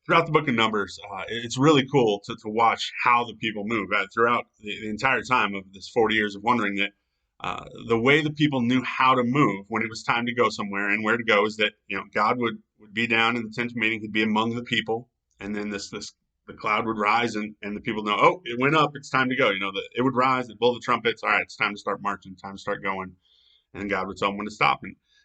throughout the book of Numbers, it's really cool to watch how the people move throughout the entire time of this 40 years of wandering. That the way the people knew how to move when it was time to go somewhere and where to go is that God would be down in the tent of meeting. He'd be among the people, and then this the cloud would rise, and the people know, oh, it went up, it's time to go. It would rise, it blow the trumpets. All right, it's time to start marching, time to start going, and God would tell them when to stop.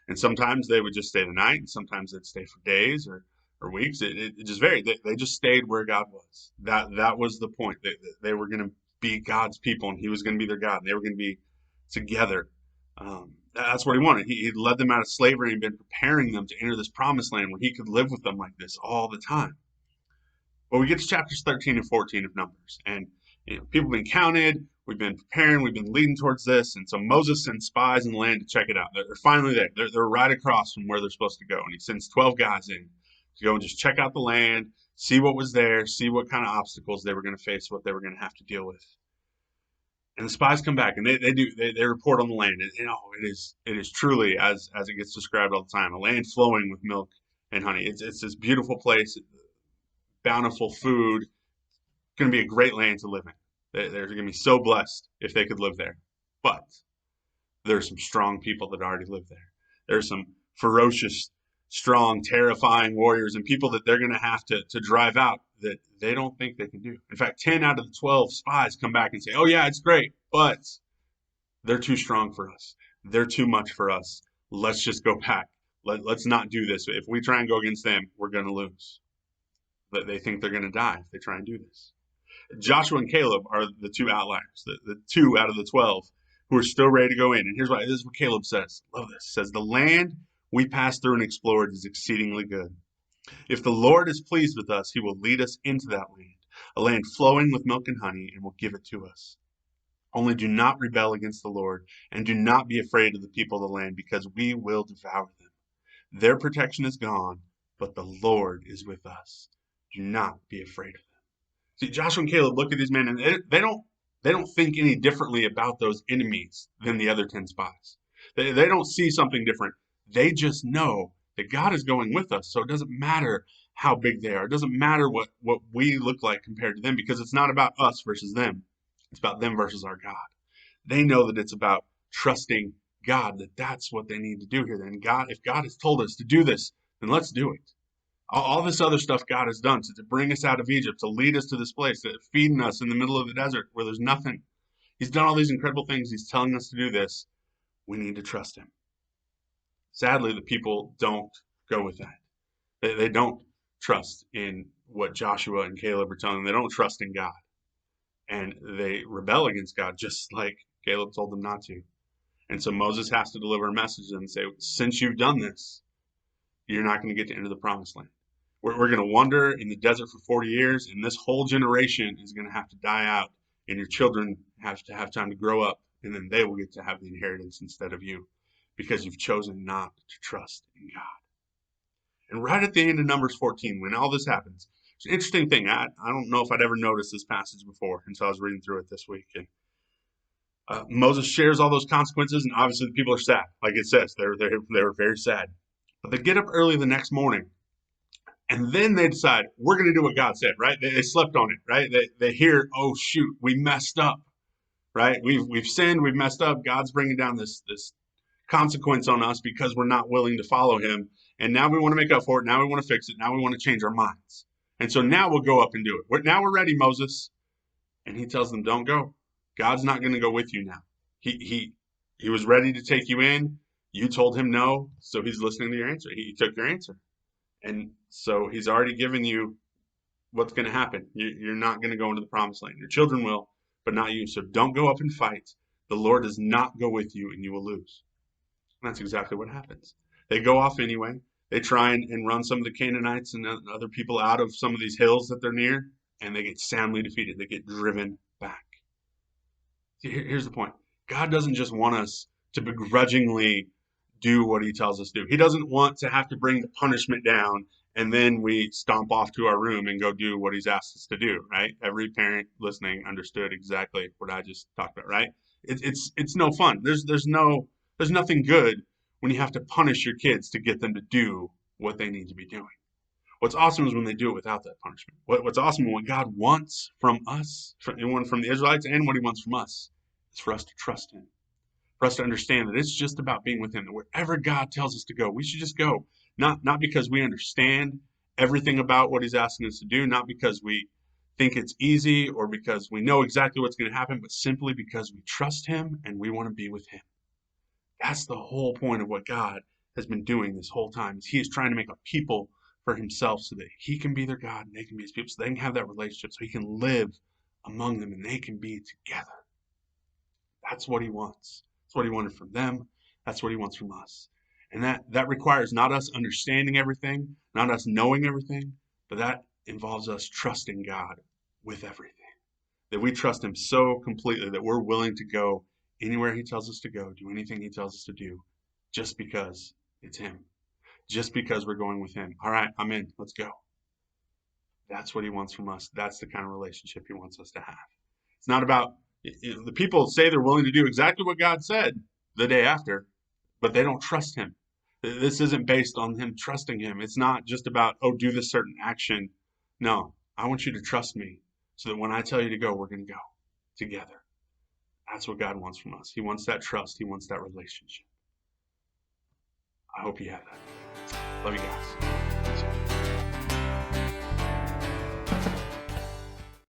And sometimes they would just stay the night, and sometimes they'd stay for days or weeks. It just varied. They just stayed where God was. That was the point. They were going to be God's people, and He was going to be their God. And they were going to be together. That's what He wanted. He led them out of slavery and been preparing them to enter this promised land where He could live with them like this all the time. Well, we get to chapters 13 and 14 of Numbers, and people have been counted. We've been preparing. We've been leading towards this, and so Moses sends spies in the land to check it out. They're finally there. They're right across from where they're supposed to go, and he sends 12 guys in to go and just check out the land, see what was there, see what kind of obstacles they were going to face, what they were going to have to deal with. And the spies come back, and they report on the land, and it is truly as it gets described all the time, a land flowing with milk and honey. It's this beautiful place, bountiful food. It's going to be a great land to live in. They're going to be so blessed if they could live there. But there's some strong people that already live there. There's some ferocious, strong, terrifying warriors and people that they're going to have to drive out that they don't think they can do. In fact, 10 out of the 12 spies come back and say, oh, yeah, it's great, but they're too strong for us. They're too much for us. Let's just go back. Let's not do this. If we try and go against them, we're going to lose. They think they're going to die if they try and do this. Joshua and Caleb are the two outliers, the 2 out of the 12 who are still ready to go in. And this is what Caleb says. Love this. He says, the land we passed through and explored is exceedingly good. If the Lord is pleased with us, He will lead us into that land, a land flowing with milk and honey, and will give it to us. Only do not rebel against the Lord, and do not be afraid of the people of the land, because we will devour them. Their protection is gone, but the Lord is with us. Do not be afraid of them. See, Joshua and Caleb look at these men, and they don't think any differently about those enemies than the other 10 spies. They don't see something different. They just know that God is going with us, so it doesn't matter how big they are. It doesn't matter what we look like compared to them, because it's not about us versus them. It's about them versus our God. They know that it's about trusting God, that's what they need to do here. Then if God has told us to do this, then let's do it. All this other stuff God has done to bring us out of Egypt, to lead us to this place, to feeding us in the middle of the desert where there's nothing. He's done all these incredible things. He's telling us to do this. We need to trust Him. Sadly, the people don't go with that. They don't trust in what Joshua and Caleb are telling them. They don't trust in God. And they rebel against God just like Caleb told them not to. And so Moses has to deliver a message to them and say, since you've done this, you're not going to get to enter the promised land. We're going to wander in the desert for 40 years, and this whole generation is going to have to die out, and your children have to have time to grow up, and then they will get to have the inheritance instead of you, because you've chosen not to trust in God. And right at the end of Numbers 14, when all this happens, it's an interesting thing. I don't know if I'd ever noticed this passage before until I was reading through it this week. And Moses shares all those consequences, and obviously the people are sad. Like it says, they were very sad. But they get up early the next morning, and then they decide, we're going to do what God said, right? They slept on it, right? They hear, oh, shoot, we messed up, right? We've sinned, we've messed up. God's bringing down this consequence on us because we're not willing to follow Him. And now we want to make up for it. Now we want to fix it. Now we want to change our minds. And so now we'll go up and do it. Now we're ready, Moses. And He tells them, don't go. God's not going to go with you now. He was ready to take you in. You told Him no, so He's listening to your answer. He took your answer. And so He's already given you what's going to happen. You're not going to go into the promised land. Your children will, but not you. So don't go up and fight. The Lord does not go with you, and you will lose. And that's exactly what happens. They go off anyway. They try and run some of the Canaanites and other people out of some of these hills that they're near, and they get soundly defeated. They get driven back. Here's the point. God doesn't just want us to begrudgingly do what He tells us to do. He doesn't want to have to bring the punishment down and then we stomp off to our room and go do what He's asked us to do, right? Every parent listening understood exactly what I just talked about, right? It's no fun. There's nothing good when you have to punish your kids to get them to do what they need to be doing. What's awesome is when they do it without that punishment. What's awesome and what God wants from us, from the Israelites, and what he wants from us, is for us to trust him, for us to understand that it's just about being with him, that wherever God tells us to go, we should just go. Not because we understand everything about what he's asking us to do, not because we think it's easy or because we know exactly what's going to happen, but simply because we trust him and we want to be with him. That's the whole point of what God has been doing this whole time. Is he is trying to make a people for himself so that he can be their God and they can be his people, so they can have that relationship, so he can live among them and they can be together. That's what he wants. That's what he wanted from them. That's what he wants from us. And that requires not us understanding everything, not us knowing everything, but that involves us trusting God with everything. That we trust him so completely that we're willing to go anywhere he tells us to go, do anything he tells us to do, just because it's him. Just because we're going with him. All right, I'm in. Let's go. That's what he wants from us. That's the kind of relationship he wants us to have. It's not about, the people say they're willing to do exactly what God said the day after, but they don't trust him. This isn't based on him trusting him. It's not just about, oh, do this certain action. No, I want you to trust me so that when I tell you to go, we're going to go together. That's what God wants from us. He wants that trust. He wants that relationship. I hope you have that. Love you guys.